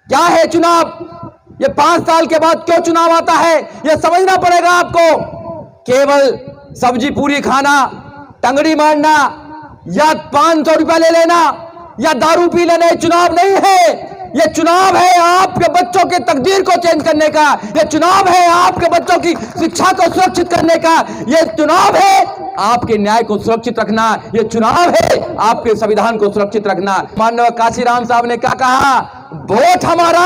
क्या है चुनाव? ये 5 साल के बाद क्यों चुनाव आता है, ये समझना पड़ेगा आपको। केवल सब्जी पूरी खाना, टंगड़ी मारना या 500 रुपया ले लेना या दारू पी लेना ये चुनाव नहीं है। ये चुनाव है आपके बच्चों की तकदीर को चेंज करने का। ये चुनाव है आपके बच्चों की शिक्षा को सुरक्षित करने का। ये चुनाव है आपके न्याय को सुरक्षित रखना। ये चुनाव है आपके संविधान को सुरक्षित रखना। माननीय काशीराम साहब ने क्या कहा, वोट हमारा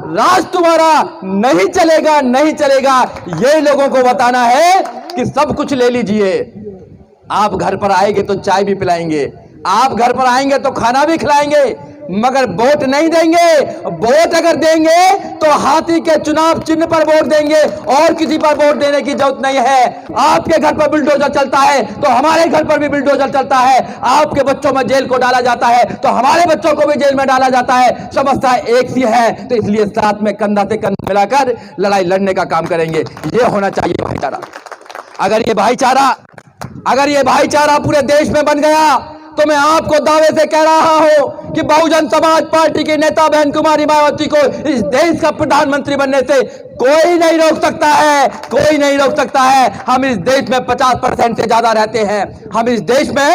राज तुम्हारा, नहीं चलेगा नहीं चलेगा। ये लोगों को बताना है कि सब कुछ ले लीजिए। आप घर पर आएंगे तो चाय भी पिलाएंगे, आप घर पर आएंगे तो खाना भी खिलाएंगे, मगर वोट नहीं देंगे। वोट अगर देंगे तो हाथी के चुनाव चिन्ह पर वोट देंगे और किसी पर वोट देने की जरूरत नहीं है। आपके घर पर बुलडोजर चलता है तो हमारे घर पर भी बुलडोजर चलता है। आपके बच्चों में जेल को डाला जाता है तो हमारे बच्चों को भी जेल में डाला जाता है। समस्या एक सी है, तो इसलिए साथ में कंधा से कंधा मिलाकर लड़ाई लड़ने का काम करेंगे। ये होना चाहिए भाईचारा। अगर ये भाईचारा पूरे देश में बन गया तो मैं आपको दावे से कह रहा हूं कि बहुजन समाज पार्टी के नेता बहन कुमारी मायावती को इस देश का प्रधानमंत्री बनने से कोई नहीं रोक सकता है, कोई नहीं रोक सकता है। हम इस देश में 50% से ज्यादा रहते हैं। हम इस देश में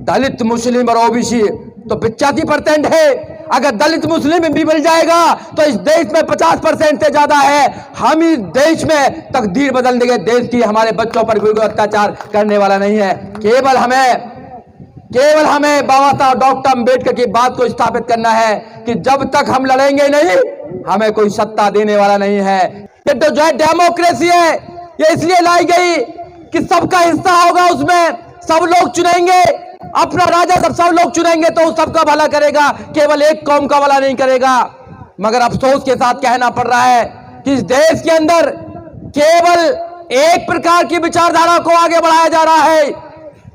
दलित, मुस्लिम और ओबीसी तो 85% है। अगर दलित मुस्लिम भी मिल जाएगा तो इस देश में 50% से ज्यादा है। हम इस देश में तकदीर बदल देंगे देश की। हमारे बच्चों पर कोई अत्याचार करने वाला नहीं है। केवल हमें बाबा साहब डॉक्टर अम्बेडकर की बात को स्थापित करना है कि जब तक हम लड़ेंगे नहीं, हमें कोई सत्ता देने वाला नहीं है। ये तो जो है डेमोक्रेसी है, ये इसलिए लाई गई कि सबका हिस्सा होगा, उसमें सब लोग चुनेंगे अपना राजा। सब लोग चुनेंगे तो सबका भला करेगा, केवल एक कौम का भला नहीं करेगा। मगर अफसोस के साथ कहना पड़ रहा है कि इस देश के अंदर केवल एक प्रकार की विचारधारा को आगे बढ़ाया जा रहा है।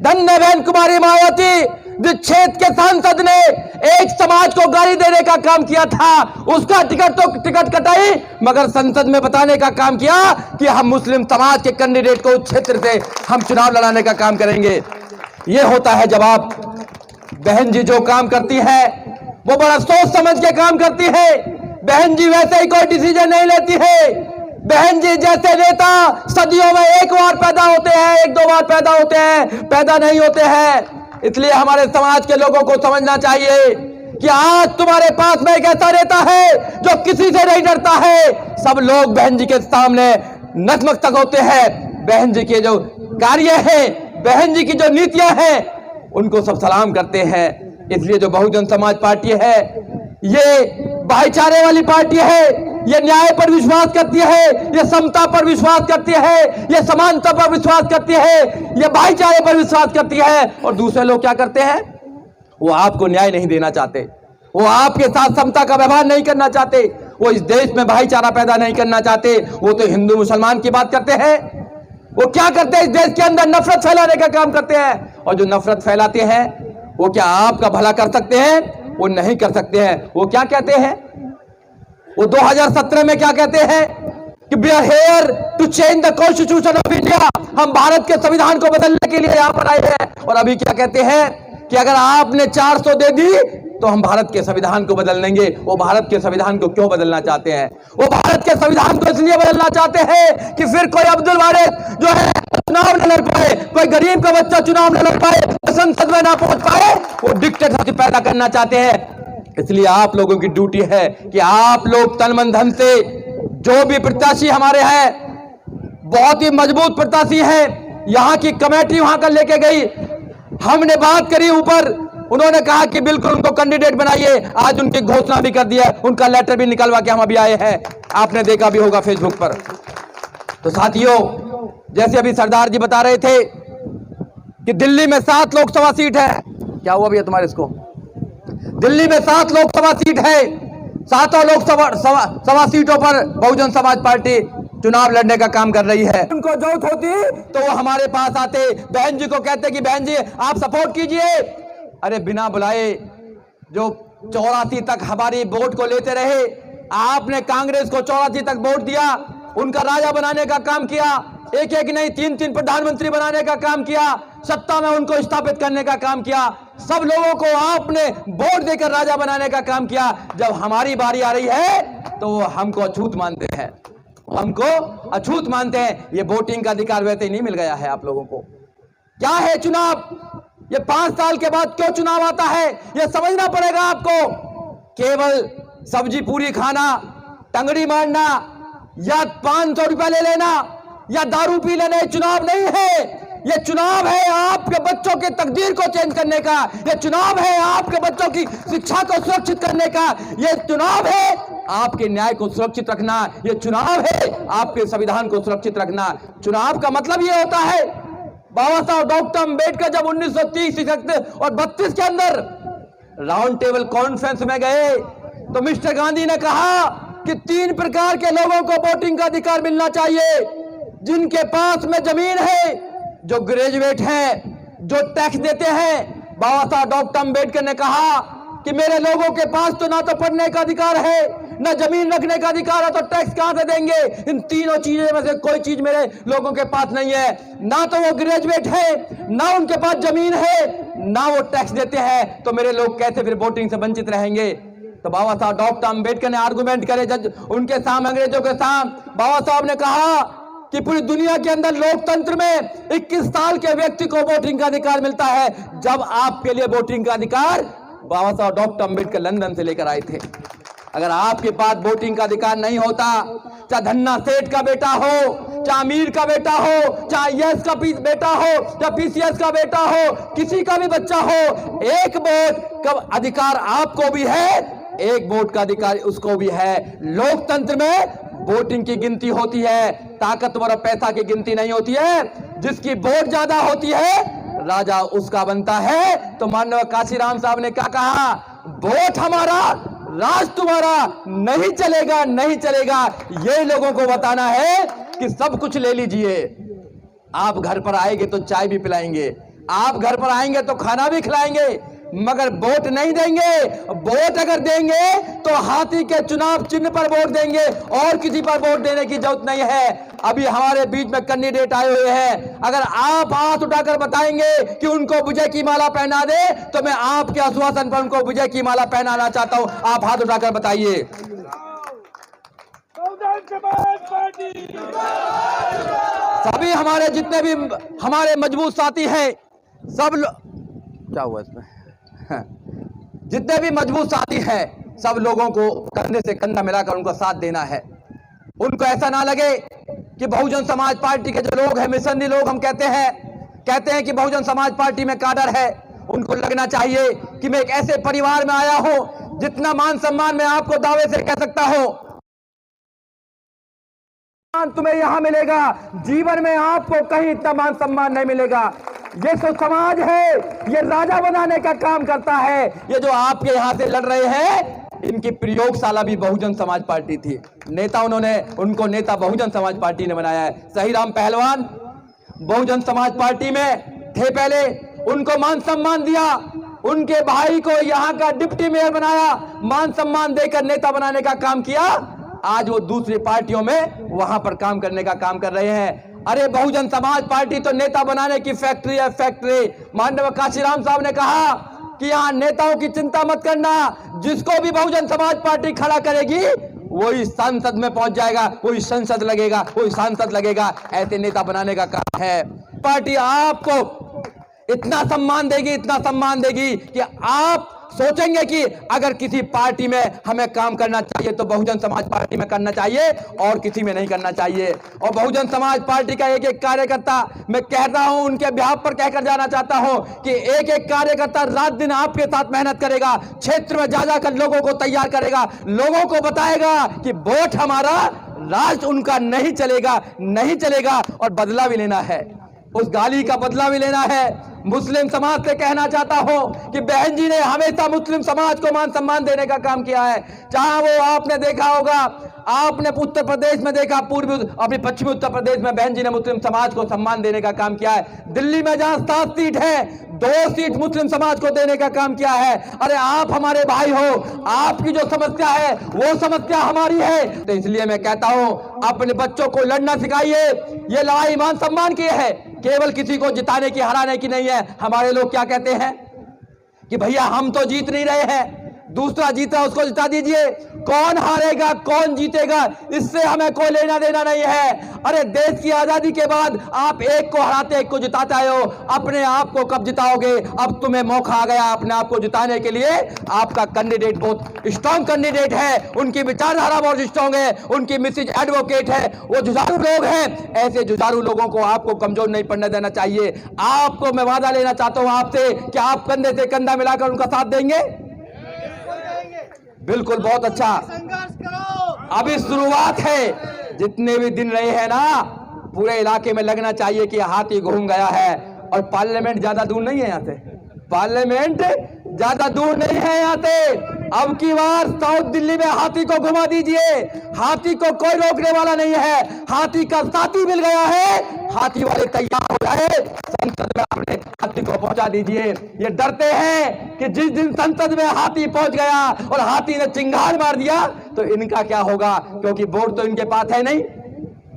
धन्य बहन कुमारी मायावती जिस क्षेत्र के सांसद ने एक समाज को गाली देने का काम किया था, उसका टिकट कटाई, मगर संसद में बताने का काम किया कि हम मुस्लिम समाज के कैंडिडेट को उस क्षेत्र से हम चुनाव लड़ाने का काम करेंगे। यह होता है जब आप बहन जी जो काम करती है वो बड़ा सोच समझ के काम करती है। बहन जी वैसे ही कोई डिसीजन नहीं लेती है। बहन जी जैसे नेता सदियों में एक बार पैदा होते हैं, 1-2 बार पैदा होते हैं, पैदा नहीं होते हैं। इसलिए हमारे समाज के लोगों को समझना चाहिए कि आज तुम्हारे पास में एक ऐसा नेता है जो किसी से नहीं डरता है। सब लोग बहन जी के सामने नतमस्तक होते हैं। बहन जी के जो कार्य है, बहन जी की जो नीतियां हैं, उनको सब सलाम करते हैं। इसलिए जो बहुजन समाज पार्टी है ये भाईचारे वाली पार्टी है, ये न्याय पर विश्वास करती है, ये समता पर विश्वास करती है, ये समानता पर विश्वास करती है, ये भाईचारे पर विश्वास करती है। और दूसरे लोग क्या करते हैं, वो आपको न्याय नहीं देना चाहते, वो आपके साथ समता का व्यवहार नहीं करना चाहते, वो इस देश में भाईचारा पैदा नहीं करना चाहते। वो तो हिंदू मुसलमान की बात करते हैं। वो क्या करते हैं, इस देश के अंदर नफरत फैलाने का काम करते हैं। और जो नफरत फैलाते हैं वो क्या आपका भला कर सकते हैं? वो नहीं कर सकते हैं। वो क्या कहते हैं, वो 2017 में क्या कहते हैं कि we are here to change the constitution of India. हम भारत के संविधान को बदलने के लिए यहां पर आए हैं। और अभी क्या कहते हैं कि अगर आपने 400 दे दी तो हम भारत के संविधान को बदल लेंगे। वो भारत के संविधान को क्यों बदलना चाहते हैं? वो भारत के संविधान को इसलिए बदलना चाहते हैं कि फिर कोई अब्दुल वारिस जो है चुनाव न लड़ पाए, कोई गरीब का बच्चा चुनाव न लड़ पाए, संसद में ना पहुंच पाए। वो डिक्टेटरशिप पैदा करना चाहते हैं। इसलिए आप लोगों की ड्यूटी है कि आप लोग तन मन धन से जो भी प्रत्याशी हमारे हैं, बहुत ही मजबूत प्रत्याशी हैं, यहाँ की कमेटी वहां कर लेके गई, हमने बात करी ऊपर, उन्होंने कहा कि बिल्कुल उनको कैंडिडेट बनाइए। आज उनकी घोषणा भी कर दिया, उनका लेटर भी निकलवा के हम अभी आए हैं, आपने देखा भी होगा फेसबुक पर। तो साथियों, जैसे अभी सरदार जी बता रहे थे कि दिल्ली में 7 लोकसभा सीट है। क्या हुआ भैया तुम्हारे इसको? दिल्ली में 7 लोकसभा सीट है। 7 लोकसभा सीटों पर बहुजन समाज पार्टी चुनाव लड़ने का काम कर रही है। उनको जरूरत होती तो वो हमारे पास आते, बहन जी को कहते कि बहन जी आप सपोर्ट कीजिए। अरे बिना बुलाए जो 84 तक हमारी वोट को लेते रहे, आपने कांग्रेस को 84 तक वोट दिया, उनका राजा बनाने का काम किया, एक नहीं 3-3 प्रधानमंत्री बनाने का काम किया, सत्ता में उनको स्थापित करने का काम किया। सब लोगों को आपने वोट देकर राजा बनाने का काम किया। जब हमारी बारी आ रही है तो वो हमको अछूत मानते हैं, हमको अछूत मानते हैं। ये वोटिंग का अधिकार वैसे ही नहीं मिल गया है आप लोगों को। क्या है चुनाव? ये 5 साल के बाद क्यों चुनाव आता है, ये समझना पड़ेगा आपको। केवल सब्जी पूरी खाना, टंगड़ी मारना या 500 रुपया ले लेना या दारू पी लेना चुनाव नहीं है। ये चुनाव है आपके बच्चों के तकदीर को चेंज करने का। ये चुनाव है आपके बच्चों की शिक्षा को सुरक्षित करने का। ये चुनाव है आपके न्याय को सुरक्षित रखना। ये चुनाव है आपके संविधान को सुरक्षित रखना। चुनाव का मतलब ये होता है, बाबा साहब डॉक्टर अम्बेडकर जब 1930 और 32 के अंदर राउंड टेबल कॉन्फ्रेंस में गए तो मिस्टर गांधी ने कहा कि 3 प्रकार के लोगों को वोटिंग का अधिकार मिलना चाहिए। जिनके पास में जमीन है, जो ग्रेजुएट हैं, जो टैक्स देते हैं। बाबा साहब डॉक्टर अम्बेडकर ने कहा कि मेरे लोगों के पास तो ना तो पढ़ने का अधिकार है, ना जमीन रखने का अधिकार है, तो टैक्स कहां से देंगे? इन तीनों चीजों में से कोई चीज मेरे लोगों के पास नहीं है। ना तो वो ग्रेजुएट है, ना उनके पास जमीन है, ना वो टैक्स देते हैं, तो मेरे लोग कैसे फिर वोटिंग से वंचित रहेंगे? तो बाबा साहब डॉक्टर अम्बेडकर ने आर्गुमेंट करे जज उनके सामने, अंग्रेजों के सामने। बाबा साहब ने कहा कि पूरी दुनिया के अंदर लोकतंत्र में 21 साल के व्यक्ति को वोटिंग का अधिकार मिलता है, जब आपके लिए वोटिंग का अधिकार बाबा साहब डॉक्टर अम्बेडकर लंदन से लेकर आए थे। अगर आपके पास वोटिंग का अधिकार नहीं होता, चाहे धन्ना सेठ का बेटा हो, चाहे अमीर का बेटा हो, चाहे यस का बेटा हो, चाहे पीसीएस का बेटा हो, किसी का भी बच्चा हो, एक वोट का अधिकार आपको भी है, एक वोट का अधिकार उसको भी है। लोकतंत्र में वोटिंग की गिनती होती है, ताकतवर और पैसा की गिनती नहीं होती है। जिसकी वोट ज्यादा होती है राजा उसका बनता है। तो माननीय काशीराम साहब ने क्या कहा? वोट हमारा, राज तुम्हारा, नहीं चलेगा, नहीं चलेगा। ये लोगों को बताना है कि सब कुछ ले लीजिए। आप घर पर आएंगे तो चाय भी पिलाएंगे, आप घर पर आएंगे तो खाना भी खिलाएंगे, मगर वोट नहीं देंगे। वोट अगर देंगे तो हाथी के चुनाव चिन्ह पर वोट देंगे और किसी पर वोट देने की जरूरत नहीं है। अभी हमारे बीच में कैंडिडेट आए हुए हैं, अगर आप हाथ उठाकर बताएंगे कि उनको विजय की माला पहना दे तो मैं आपके आश्वासन पर उनको विजय की माला पहनाना चाहता हूं। आप हाथ उठाकर बताइए। सभी हमारे जितने भी हमारे मजबूत साथी हैं, सब क्या हुआ इसमें जितने भी मजबूत साथी हैं, सब लोगों को कंधे से कंधा मिलाकर उनको साथ देना है। उनको ऐसा ना लगे कि बहुजन समाज पार्टी के जो लोग हैं, मिशनरी लोग हम कहते हैं कि बहुजन समाज पार्टी में काडर है। उनको लगना चाहिए कि मैं एक ऐसे परिवार में आया हूं, जितना मान सम्मान मैं आपको दावे से कह सकता हूं तुम्हें यहां मिलेगा, जीवन में आपको कहीं इतना मान सम्मान नहीं मिलेगा। ये जो समाज है, ये राजा बनाने का काम करता है। ये जो आपके यहां से लड़ रहे हैं, इनकी प्रयोगशाला भी बहुजन समाज पार्टी थी। नेता उनको नेता बहुजन समाज पार्टी ने बनाया है। सही राम पहलवान बहुजन समाज पार्टी में थे पहले, उनको मान सम्मान दिया, उनके भाई को यहां का डिप्टी मेयर बनाया, मान सम्मान देकर नेता बनाने का काम किया। आज वो दूसरी पार्टियों में वहां पर काम करने का काम कर रहे हैं। अरे बहुजन समाज पार्टी तो नेता बनाने की फैक्ट्री है, फैक्ट्री। माननीय काशीराम साहब ने कहा कि यहाँ नेताओं की चिंता मत करना, जिसको भी बहुजन समाज पार्टी खड़ा करेगी वही संसद में पहुंच जाएगा, वही संसद लगेगा, वही सांसद लगेगा। ऐसे नेता बनाने का काम है। पार्टी आपको इतना सम्मान देगी, इतना सम्मान देगी कि आप सोचेंगे कि अगर किसी पार्टी में हमें काम करना चाहिए तो बहुजन समाज पार्टी में करना चाहिए और किसी में नहीं करना चाहिए। और बहुजन समाज पार्टी का एक एक कार्यकर्ता, मैं कहता हूं, उनके बिहाफ पर कहकर जाना चाहता हूं कि एक एक कार्यकर्ता रात दिन आपके साथ मेहनत करेगा, क्षेत्र में जा जाकर लोगों को तैयार करेगा, लोगों को बताएगा कि वोट हमारा, राज उनका नहीं चलेगा, नहीं चलेगा। और बदला भी लेना है, उस गाली का बदला भी लेना है। मुस्लिम समाज से कहना चाहता हूं कि बहन जी ने हमेशा मुस्लिम समाज को मान सम्मान देने का काम किया है। चाहे वो आपने देखा होगा, आपने उत्तर प्रदेश में देखा, पूर्वी अपनी पश्चिमी उत्तर प्रदेश में बहन जी ने मुस्लिम समाज को सम्मान देने का काम किया है। दिल्ली में जहां 7 सीट है, 2 सीट मुस्लिम समाज को देने का काम किया है। अरे आप हमारे भाई हो, आपकी जो समस्या है वो समस्या हमारी है। तो इसलिए मैं कहता हूं, अपने बच्चों को लड़ना सिखाइए। ये लड़ाई मान सम्मान की है, केवल किसी को जिताने की, हराने की नहीं है। हमारे लोग क्या कहते हैं कि भैया हम तो जीत नहीं रहे हैं, दूसरा जीत रहा उसको जिता दीजिए। कौन हारेगा कौन जीतेगा इससे हमें कोई लेना देना नहीं है। अरे देश की आजादी के बाद आप एक को हराते एक को जिताते आए हो, अपने आप को कब जिताओगे? अब तुम्हें मौका आ गया अपने आप को जिताने के लिए। आपका कैंडिडेट बहुत स्ट्रांग कैंडिडेट है, उनकी विचारधारा बहुत स्ट्रांग है, उनकी मिसेज एडवोकेट है, वो जुझारू लोग हैं। ऐसे जुझारू लोगों को आपको कमजोर नहीं पड़ने देना चाहिए। आपको मैं वादा लेना चाहता हूं आपसे कि आप कंधे से कंधा मिलाकर उनका साथ देंगे। बिल्कुल, बहुत अच्छा। संघर्ष करो, अभी शुरुआत है, जितने भी दिन रहे हैं ना पूरे इलाके में लगना चाहिए कि हाथी घूम गया है। और पार्लियामेंट ज्यादा दूर नहीं है यहाँ से, पार्लियामेंट ज्यादा दूर नहीं है यहाँ से। अब की बार साउथ दिल्ली में हाथी को घुमा दीजिए, हाथी को कोई रोकने वाला नहीं है। हाथी का साथी मिल गया है, हाथी वाले तैयार हो जाए, संसद में अपने हाथी को पहुंचा दीजिए। ये डरते हैं कि जिस दिन संसद में हाथी पहुंच गया और हाथी ने चिंगार मार दिया तो इनका क्या होगा, क्योंकि वोट तो इनके पास है नहीं।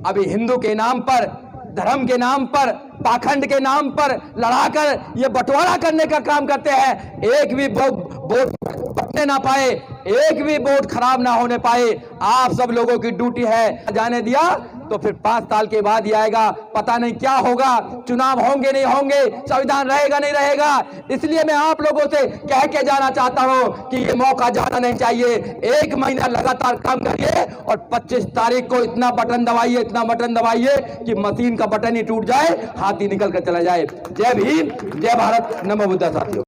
अभी हिंदू के नाम पर, धर्म के नाम पर, पाखंड के नाम पर लड़ाकर ये बंटवारा करने का काम करते हैं। एक भी वोट बटने ना पाए, एक भी वोट खराब ना होने पाए। आप सब लोगों की ड्यूटी है। जाने दिया तो फिर 5 साल के बाद ही आएगा, पता नहीं क्या होगा, चुनाव होंगे नहीं होंगे, संविधान रहेगा नहीं रहेगा। इसलिए मैं आप लोगों से कह के जाना चाहता हूं कि ये मौका जाना नहीं चाहिए। 1 महीना लगातार काम करिए और 25 तारीख को इतना बटन दबाइए, इतना बटन दबाइए कि मशीन का बटन ही टूट जाए, हाथी निकल कर चला जाए। जय भीम, जय भारत, नमो बुद्धा साथियों।